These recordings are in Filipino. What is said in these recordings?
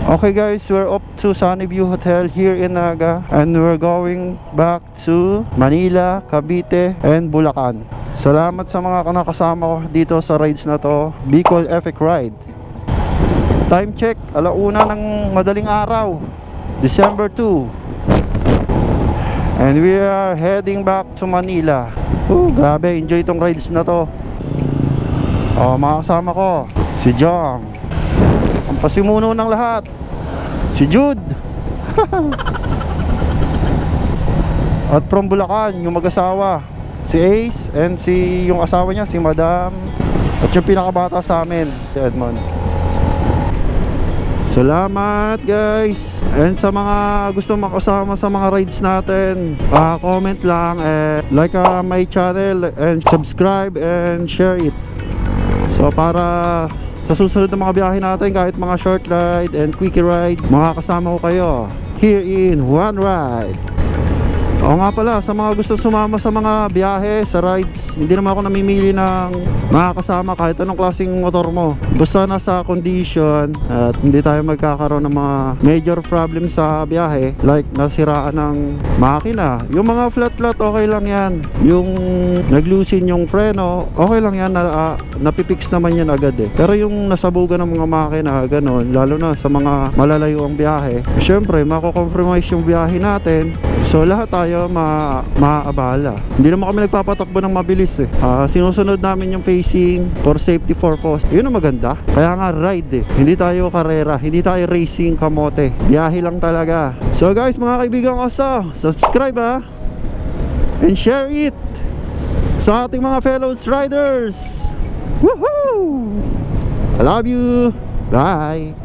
Okay guys, we're up to Sunnyview Hotel here in Naga, and we're going back to Manila, Cavite, and Bulacan. Salamat sa mga nakasama ko dito sa rides na to, Bicol Epic Ride. Time check, 1:00 ng madaling araw, December 2. And we are heading back to Manila. Grabe, enjoy itong rides na to. Mga kasama ko, si Jong, ang pasimuno ng lahat, si Jude. At from Bulacan, yung mag-asawa, si Ace, and yung asawa niya, si Madam, at yung pinakabata sa amin, si Edmond. Salamat guys. And sa mga gusto makasama sa mga rides natin, comment lang, like my channel, and subscribe and share it. So para sa susunod na mga biyahe natin, kahit mga short ride and quickie ride, makakasama ko kayo here in one ride. Oo nga pala, sa mga gusto sumama sa mga biyahe, sa rides, hindi naman ako namimili ng makakasama kahit anong klaseng motor mo. Basta nasa condition at hindi tayo magkakaroon ng mga major problem sa biyahe, like nasiraan ng makina. Yung mga flat okay lang yan. Yung naglusin yung freno, okay lang yan, napipix naman yan agad eh. Pero yung nasabugan ng mga makina, ganun, lalo na sa mga malalayo ang biyahe, syempre mako-compromise yung biyahe natin. So lahat tayo maaabala. Hindi naman kami nagpapatakbo ng mabilis eh. Sinusunod namin yung facing for safety purpose. Yun ang maganda. Kaya nga ride eh. Hindi tayo karera, hindi tayo racing kamote. Biyahe lang talaga. So guys, mga kaibigan ko, subscribe and share it sa ating mga fellow riders. Woohoo! I love you. Bye.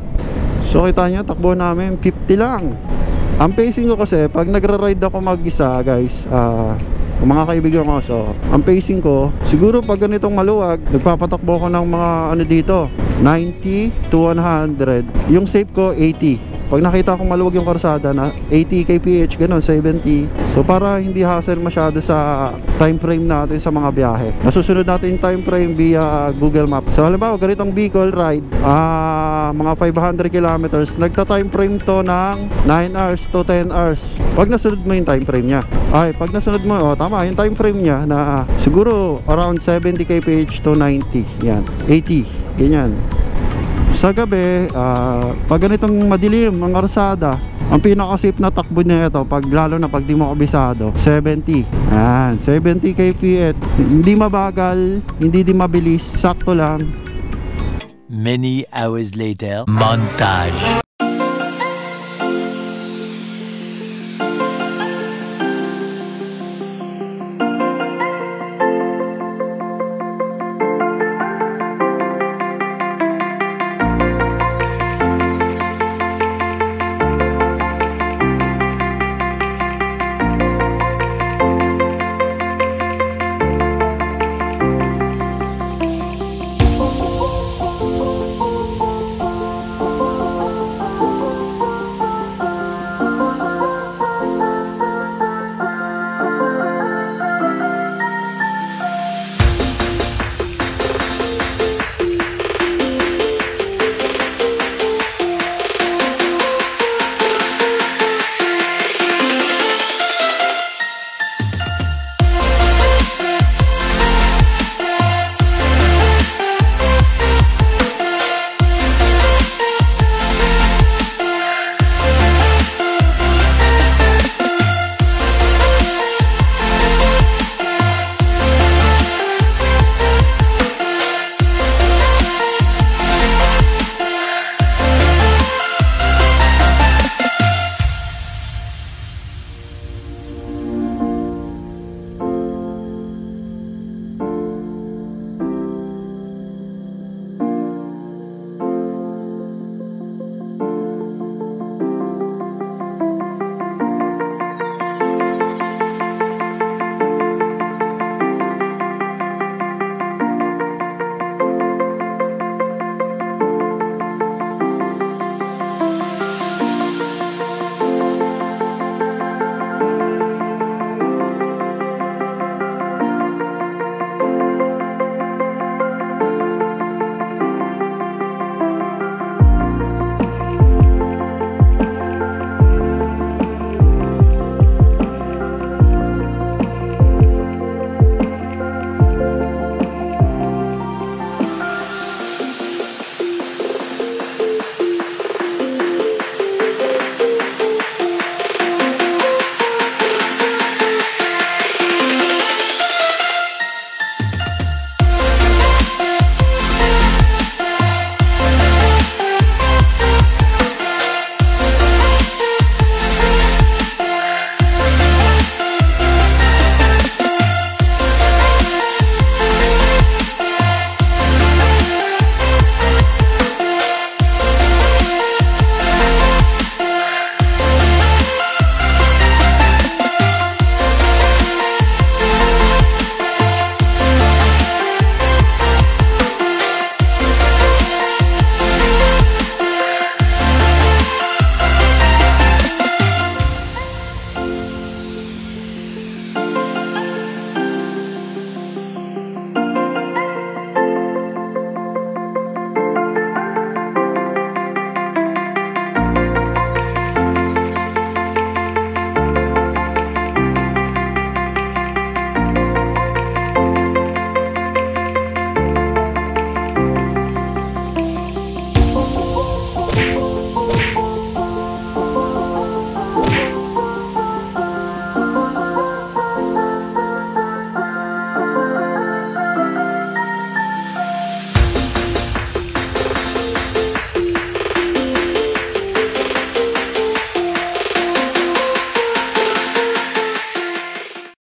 So kita nyo, takbo namin 50 lang. Ang pacing ko kasi, pag nagra-ride ako mag-isa guys, mga kaibigan ko, so ang pacing ko, siguro pag ganitong maluwag, nagpapatakbo ko ng mga dito, 90 to 100. Yung safe ko, 80. Pag nakita kong maluwag yung karsada na 80 kph, ganun, 70. So para hindi hassle masyado sa time frame natin sa mga biyahe, nasusunod natin yung time frame via Google Map. So halimbawa, ganitong Bicol ride, mga 500 kilometers, nagta-time frame to ng 9 hours to 10 hours. Pag nasunod mo yung time frame niya, pag nasunod mo, tama, yung time frame niya na siguro around 70 kph to 90, yan, 80, ganyan. Sa gabi, pag ganitong madilim ang karsada, ang pinaka-safe na takbo niya ito, lalo na pag di mo kabisado, 70. Yan, 70 kph. Hindi mabagal, hindi din mabilis, sakto lang. Many hours later, montage.